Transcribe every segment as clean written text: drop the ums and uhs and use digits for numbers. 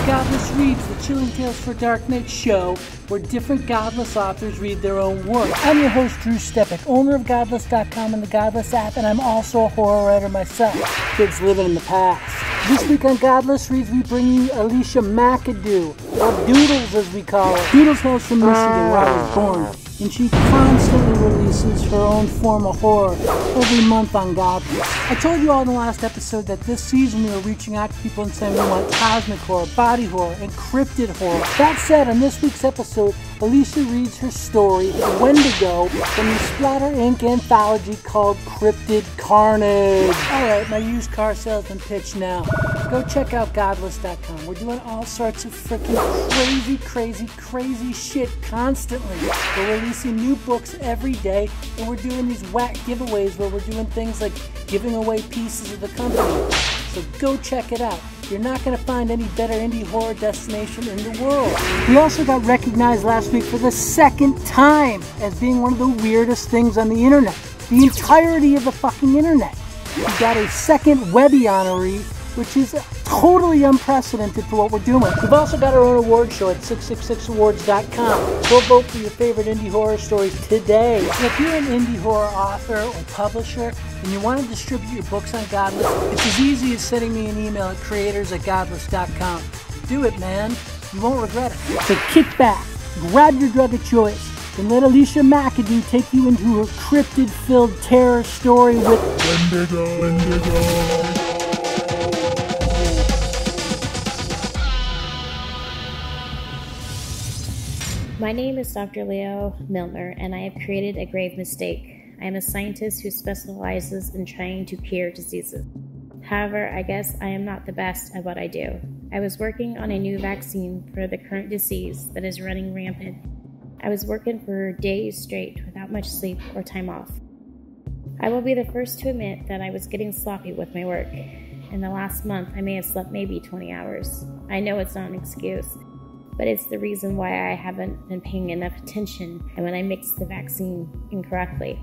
Godless Reads, the Chilling Tales for Dark Night show, where different godless authors read their own work. I'm your host, Drew Stepek, owner of Godless.com and the Godless app, and I'm also a horror writer myself. Kids living in the past. This week on Godless Reads, we bring you Alicia McAdoo, or Doodles as we call her. Doodles hails from Michigan, where I was born, and she constantly releases her own form of horror every month on Godless. I told you all in the last episode that this season we were reaching out to people and saying we want cosmic horror, body horror, and cryptid horror. That said, on this week's episode, Alicia reads her story, Wendigo, from the Splatter Inc. anthology called Cryptid Carnage. Alright, my used car salesman pitch now. Go check out Godless.com. We're doing all sorts of freaking crazy shit constantly. We're releasing new books every day, and we're doing these whack giveaways where we're doing things like giving away pieces of the company. So go check it out. You're not going to find any better indie horror destination in the world. We also got recognized last week for the second time as being one of the weirdest things on the internet. The entirety of the fucking internet. We got a second Webby honoree, which is totally unprecedented for what we're doing. We've also got our own award show at 666awards.com. Go vote for your favorite indie horror stories today. So if you're an indie horror author or publisher and you want to distribute your books on Godless, it's as easy as sending me an email at creators@godless.com. Do it, man. You won't regret it. So kick back, grab your drug of choice, and let Alicia McAdoo take you into her cryptid-filled terror story with Wendigo. My name is Dr. Leo Milner, and I have created a grave mistake. I am a scientist who specializes in trying to cure diseases. However, I guess I am not the best at what I do. I was working on a new vaccine for the current disease that is running rampant. I was working for days straight without much sleep or time off. I will be the first to admit that I was getting sloppy with my work. In the last month, I may have slept maybe 20 hours. I know it's not an excuse, but it's the reason why I haven't been paying enough attention and when I mixed the vaccine incorrectly.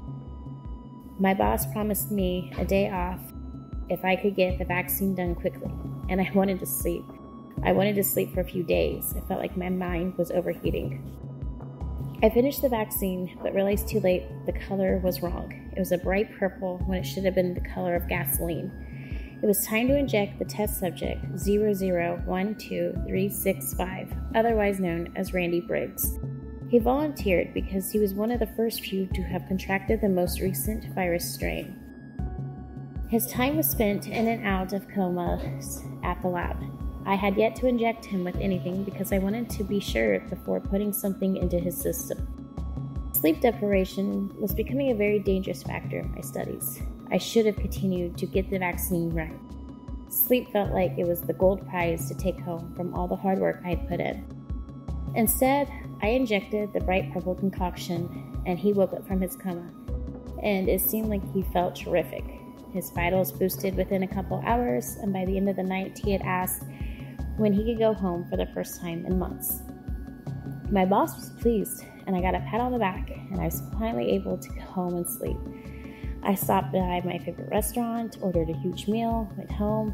My boss promised me a day off if I could get the vaccine done quickly, and I wanted to sleep. I wanted to sleep for a few days. It felt like my mind was overheating. I finished the vaccine, but realized too late the color was wrong. It was a bright purple when it should have been the color of gasoline. It was time to inject the test subject 0012365, otherwise known as Randy Briggs. He volunteered because he was one of the first few to have contracted the most recent virus strain. His time was spent in and out of comas at the lab. I had yet to inject him with anything because I wanted to be sure before putting something into his system. Sleep deprivation was becoming a very dangerous factor in my studies. I should have continued to get the vaccine right. Sleep felt like it was the gold prize to take home from all the hard work I had put in. Instead, I injected the bright purple concoction, and he woke up from his coma, and it seemed like he felt terrific. His vitals boosted within a couple hours, and by the end of the night, he had asked when he could go home for the first time in months. My boss was pleased, and I got a pat on the back, and I was finally able to go home and sleep. I stopped by my favorite restaurant, ordered a huge meal, went home.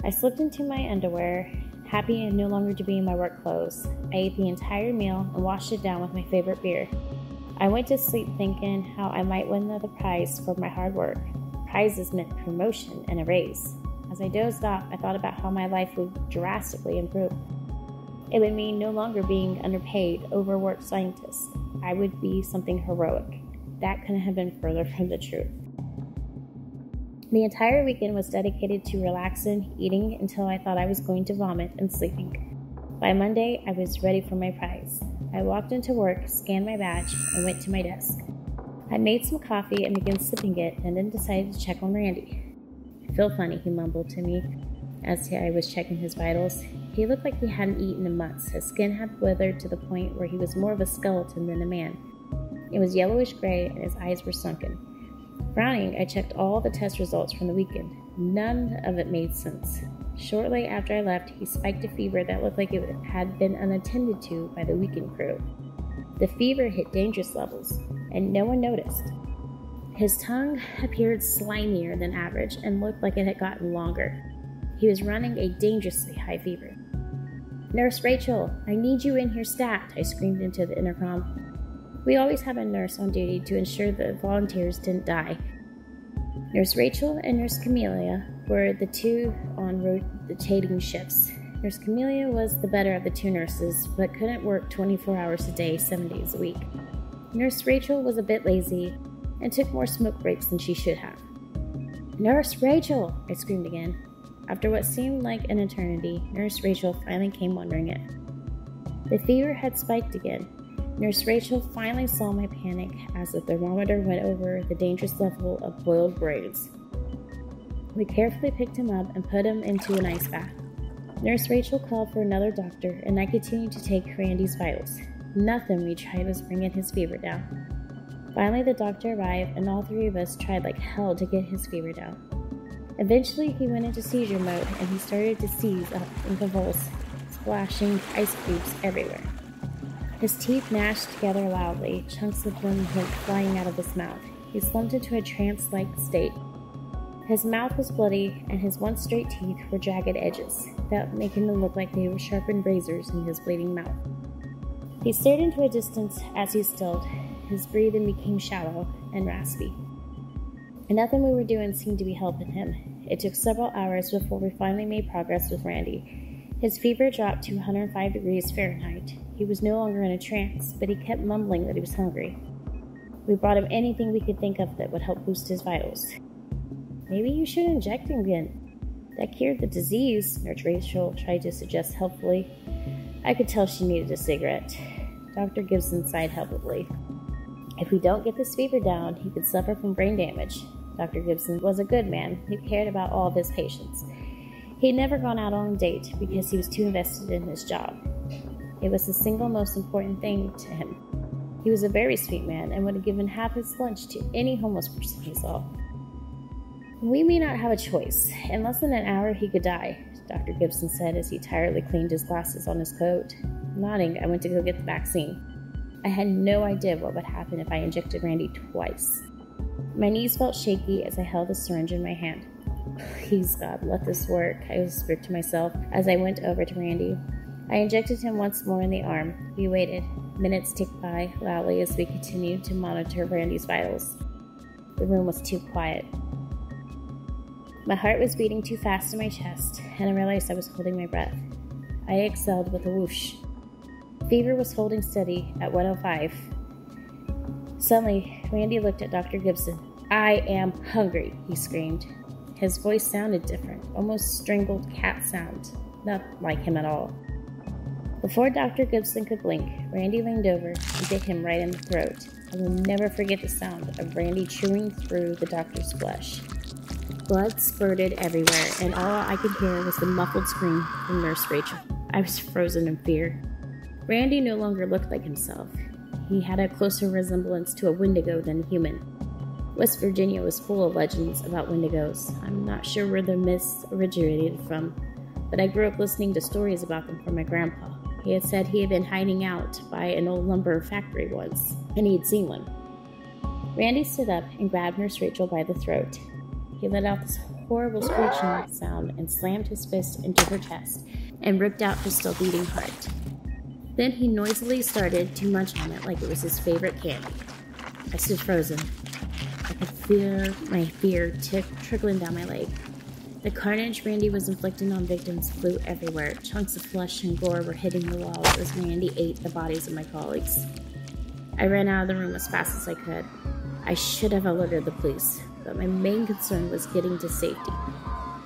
I slipped into my underwear, happy and no longer to be in my work clothes. I ate the entire meal and washed it down with my favorite beer. I went to sleep thinking how I might win the prize for my hard work. Prizes meant promotion and a raise. As I dozed off, I thought about how my life would drastically improve. It would mean no longer being underpaid, overworked scientist. I would be something heroic. That couldn't have been further from the truth. The entire weekend was dedicated to relaxing, eating until I thought I was going to vomit, and sleeping. By Monday, I was ready for my prize. I walked into work, scanned my badge, and went to my desk. I made some coffee and began sipping it, and then decided to check on Randy. "I feel funny," he mumbled to me as I was checking his vitals. He looked like he hadn't eaten in months. His skin had withered to the point where he was more of a skeleton than a man. It was yellowish gray, and his eyes were sunken. Frowning, I checked all the test results from the weekend. None of it made sense. Shortly after I left, he spiked a fever that looked like it had been unattended to by the weekend crew. The fever hit dangerous levels, and no one noticed. His tongue appeared slimier than average and looked like it had gotten longer. He was running a dangerously high fever. "Nurse Rachel, I need you in here stat," I screamed into the intercom. We always had a nurse on duty to ensure the volunteers didn't die. Nurse Rachel and Nurse Camellia were the two on rotating shifts. Nurse Camellia was the better of the two nurses, but couldn't work 24 hours a day, 7 days a week. Nurse Rachel was a bit lazy and took more smoke breaks than she should have. "Nurse Rachel!" I screamed again. After what seemed like an eternity, Nurse Rachel finally came wondering it. The fever had spiked again. Nurse Rachel finally saw my panic as the thermometer went over the dangerous level of boiled brains. We carefully picked him up and put him into an ice bath. Nurse Rachel called for another doctor, and I continued to take Randy's vitals. Nothing we tried was bringing his fever down. Finally, the doctor arrived, and all three of us tried like hell to get his fever down. Eventually, he went into seizure mode, and he started to seize up and convulse, splashing ice cubes everywhere. His teeth gnashed together loudly. Chunks of them went flying out of his mouth. He slumped into a trance-like state. His mouth was bloody, and his once straight teeth were jagged edges, that making them look like they were sharpened razors in his bleeding mouth. He stared into a distance as he stilled. His breathing became shallow and raspy. And nothing we were doing seemed to be helping him. It took several hours before we finally made progress with Randy. His fever dropped to 105 degrees Fahrenheit. He was no longer in a trance, but he kept mumbling that he was hungry. We brought him anything we could think of that would help boost his vitals. "Maybe you should inject him again. That cured the disease," Nurse Rachel tried to suggest helpfully. I could tell she needed a cigarette. Dr. Gibson sighed helplessly. "If we don't get this fever down, he could suffer from brain damage." Dr. Gibson was a good man who cared about all of his patients. He'd never gone out on a date because he was too invested in his job. It was the single most important thing to him. He was a very sweet man and would have given half his lunch to any homeless person he saw. "We may not have a choice. In less than an hour, he could die," Dr. Gibson said as he tiredly cleaned his glasses on his coat. Nodding, I went to go get the vaccine. I had no idea what would happen if I injected Randy twice. My knees felt shaky as I held the syringe in my hand. "Please, God, let this work," I whispered to myself as I went over to Randy. I injected him once more in the arm. We waited. Minutes ticked by loudly as we continued to monitor Randy's vitals. The room was too quiet. My heart was beating too fast in my chest, and I realized I was holding my breath. I exhaled with a whoosh. Fever was holding steady at 105. Suddenly, Randy looked at Dr. Gibson. "I am hungry," he screamed. His voice sounded different, almost strangled cat sound, not like him at all. Before Dr. Gibson could blink, Randy leaned over and bit him right in the throat. I will never forget the sound of Randy chewing through the doctor's flesh. Blood spurted everywhere, and all I could hear was the muffled scream from Nurse Rachel. I was frozen in fear. Randy no longer looked like himself. He had a closer resemblance to a Wendigo than a human. West Virginia was full of legends about Wendigos. I'm not sure where the myths originated from, but I grew up listening to stories about them from my grandpa. He had said he had been hiding out by an old lumber factory once, and he had seen one. Randy stood up and grabbed Nurse Rachel by the throat. He let out this horrible screeching sound and slammed his fist into her chest and ripped out her still beating heart. Then he noisily started to munch on it like it was his favorite candy. I stood frozen. I could feel my fear trickling down my leg. The carnage Randy was inflicting on victims flew everywhere. Chunks of flesh and gore were hitting the walls as Randy ate the bodies of my colleagues. I ran out of the room as fast as I could. I should have alerted the police, but my main concern was getting to safety.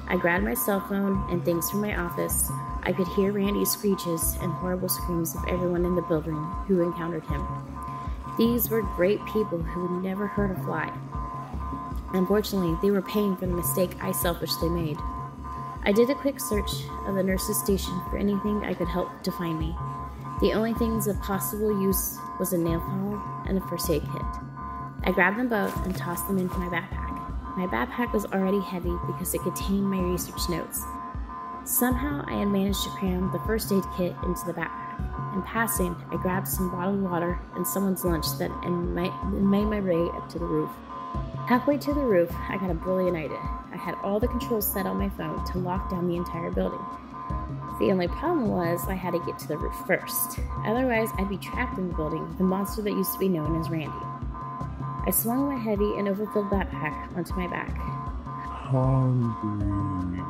I grabbed my cell phone and things from my office. I could hear Randy's screeches and horrible screams of everyone in the building who encountered him. These were great people who would never hurt a fly. Unfortunately, they were paying for the mistake I selfishly made. I did a quick search of the nurse's station for anything I could help to find me. The only things of possible use was a nail file and a first aid kit. I grabbed them both and tossed them into my backpack. My backpack was already heavy because it contained my research notes. Somehow I had managed to cram the first aid kit into the backpack. In passing, I grabbed some bottled water and someone's lunch and made my way up to the roof. Halfway to the roof, I got a brilliant idea. I had all the controls set on my phone to lock down the entire building. The only problem was I had to get to the roof first. Otherwise, I'd be trapped in the building with the monster that used to be known as Randy. I swung my heavy and overfilled backpack onto my back. Hungry.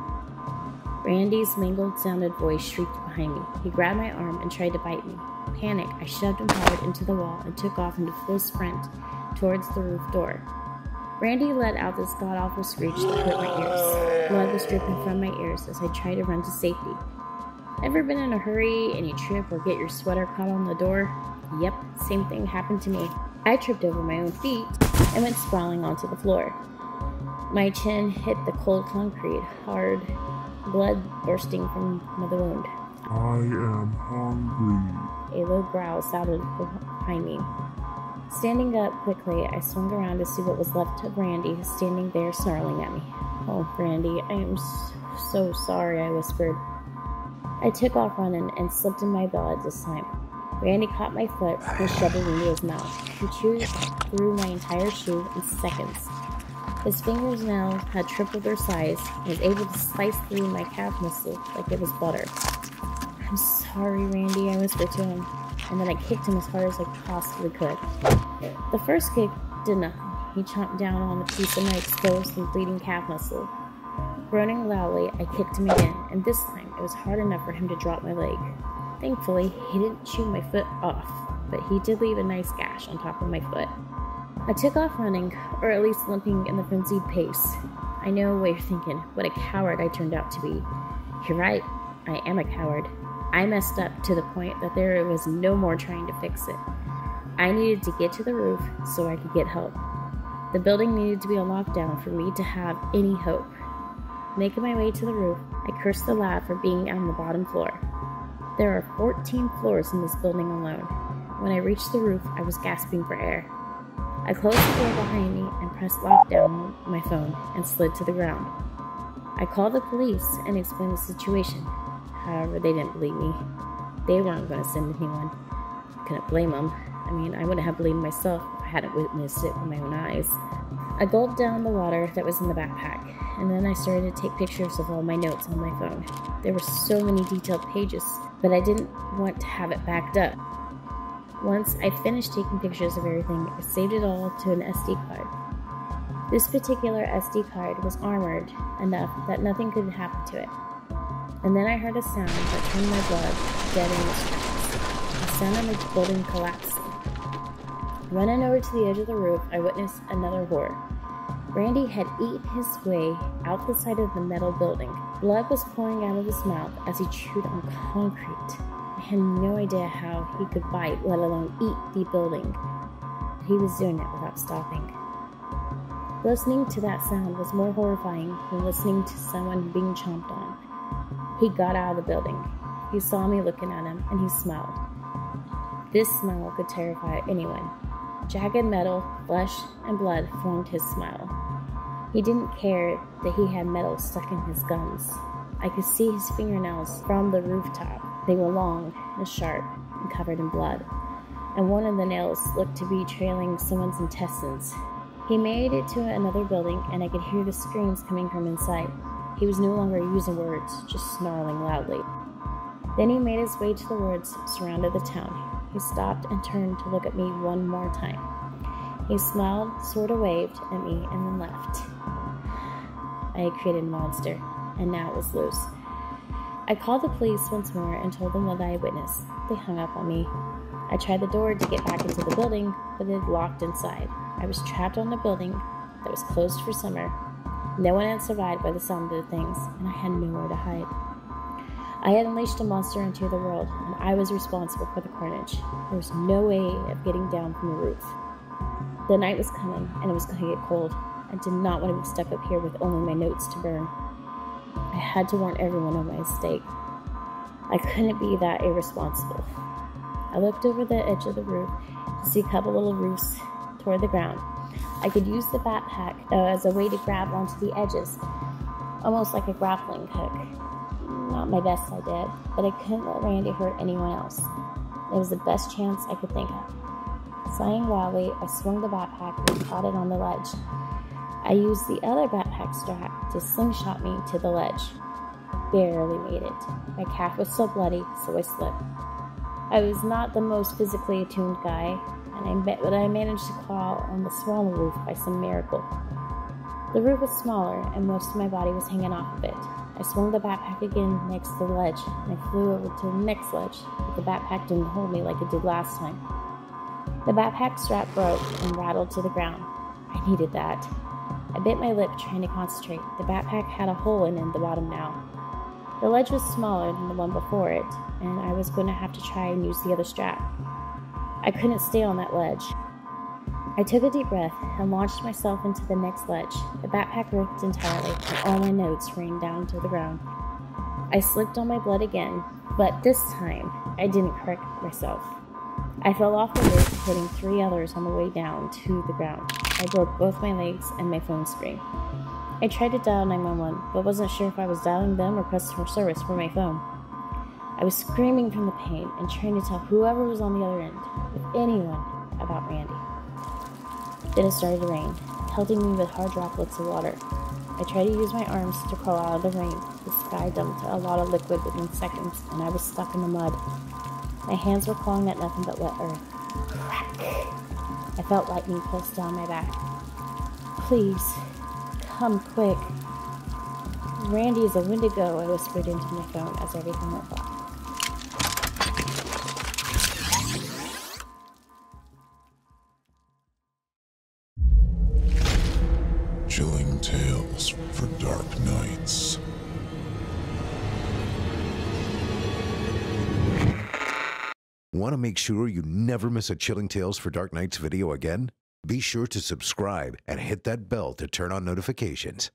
Randy's mangled sounded voice shrieked behind me. He grabbed my arm and tried to bite me. Panic, I shoved him hard into the wall and took off into full sprint towards the roof door. Randy let out this god-awful screech that hurt my ears. Blood was dripping from my ears as I tried to run to safety. Ever been in a hurry and you trip or get your sweater caught on the door? Yep, same thing happened to me. I tripped over my own feet and went sprawling onto the floor. My chin hit the cold concrete, hard, blood bursting from the wound. I am hungry. A low growl sounded behind me. Standing up quickly, I swung around to see what was left of Randy standing there snarling at me. "Oh, Randy, I am so sorry," I whispered. I took off running and slipped in my bed this time. Randy caught my foot and shoved it into his mouth. He chewed through my entire shoe in seconds. His fingernails had tripled their size and was able to slice through my calf muscle like it was butter. "I'm sorry, Randy," I whispered to him, and then I kicked him as hard as I possibly could. The first kick did nothing. He chomped down on a piece of my exposed and bleeding calf muscle. Groaning loudly, I kicked him again, and this time it was hard enough for him to drop my leg. Thankfully, he didn't chew my foot off, but he did leave a nice gash on top of my foot. I took off running, or at least limping in the frenzied pace. I know what you're thinking, what a coward I turned out to be. You're right, I am a coward. I messed up to the point that there was no more trying to fix it. I needed to get to the roof so I could get help. The building needed to be on lockdown for me to have any hope. Making my way to the roof, I cursed the lab for being on the bottom floor. There are 14 floors in this building alone. When I reached the roof, I was gasping for air. I closed the door behind me and pressed lockdown on my phone and slid to the ground. I called the police and explained the situation. However, they didn't believe me. They weren't going to send anyone. Couldn't blame them. I mean, I wouldn't have believed myself if I hadn't witnessed it with my own eyes. I gulped down the water that was in the backpack, and then I started to take pictures of all my notes on my phone. There were so many detailed pages, but I didn't want to have it backed up. Once I finished taking pictures of everything, I saved it all to an SD card. This particular SD card was armored enough that nothing could happen to it. And then I heard a sound that turned my blood dead in its tracks. The sound of the building collapsing. Running over to the edge of the roof, I witnessed another horror. Randy had eaten his way out the side of the metal building. Blood was pouring out of his mouth as he chewed on concrete. I had no idea how he could bite, let alone eat the building. He was doing it without stopping. Listening to that sound was more horrifying than listening to someone being chomped on. He got out of the building. He saw me looking at him, and he smiled. This smile could terrify anyone. Jagged metal, flesh, and blood formed his smile. He didn't care that he had metal stuck in his gums. I could see his fingernails from the rooftop. They were long and sharp and covered in blood, and one of the nails looked to be trailing someone's intestines. He made it to another building, and I could hear the screams coming from inside. He was no longer using words, just snarling loudly. Then he made his way to the woods surrounded the town. He stopped and turned to look at me one more time. He smiled, sort of waved at me, and then left. I had created a monster, and now it was loose. I called the police once more and told them what I had witnessed. They hung up on me. I tried the door to get back into the building, but it had locked inside. I was trapped on a building that was closed for summer. No one had survived by the sound of the things, and I had nowhere to hide. I had unleashed a monster into the world, and I was responsible for the carnage. There was no way of getting down from the roof. The night was coming, and it was going to get cold. I did not want to be stuck up here with only my notes to burn. I had to warn everyone of my mistake. I couldn't be that irresponsible. I looked over the edge of the roof to see a couple little roofs toward the ground. I could use the backpack as a way to grab onto the edges, almost like a grappling hook. Not my best idea, but I couldn't let Randy hurt anyone else. It was the best chance I could think of. Sighing wildly, I swung the backpack and caught it on the ledge. I used the other backpack strap to slingshot me to the ledge. barely made it. My calf was still bloody, so I slipped. I was not the most physically attuned guy, but I managed to crawl on the smaller roof by some miracle. The roof was smaller, and most of my body was hanging off of it. I swung the backpack again next to the ledge, and I flew over to the next ledge, but the backpack didn't hold me like it did last time. The backpack strap broke and rattled to the ground. I needed that. I bit my lip trying to concentrate. The backpack had a hole in the bottom now. The ledge was smaller than the one before it, and I was going to have to try and use the other strap. I couldn't stay on that ledge. I took a deep breath and launched myself into the next ledge. The backpack ripped entirely, and all my notes rained down to the ground. I slipped on my blood again, but this time I didn't correct myself. I fell off the roof, hitting 3 others on the way down to the ground. I broke both my legs and my phone screen. I tried to dial 911, but wasn't sure if I was dialing them or customer service for my phone. I was screaming from the pain and trying to tell whoever was on the other end, if anyone, about Randy. Then it started to rain, pelting me with hard droplets of water. I tried to use my arms to crawl out of the rain. The sky dumped a lot of liquid within seconds, and I was stuck in the mud. My hands were clawing at nothing but wet earth. Crack! I felt lightning pulse down my back. Please, come quick. Randy is a Wendigo, I whispered into my phone as everything went black. Chilling tales for dark nights. Want to make sure you never miss a Chilling Tales for Dark Nights video again? Be sure to subscribe and hit that bell to turn on notifications.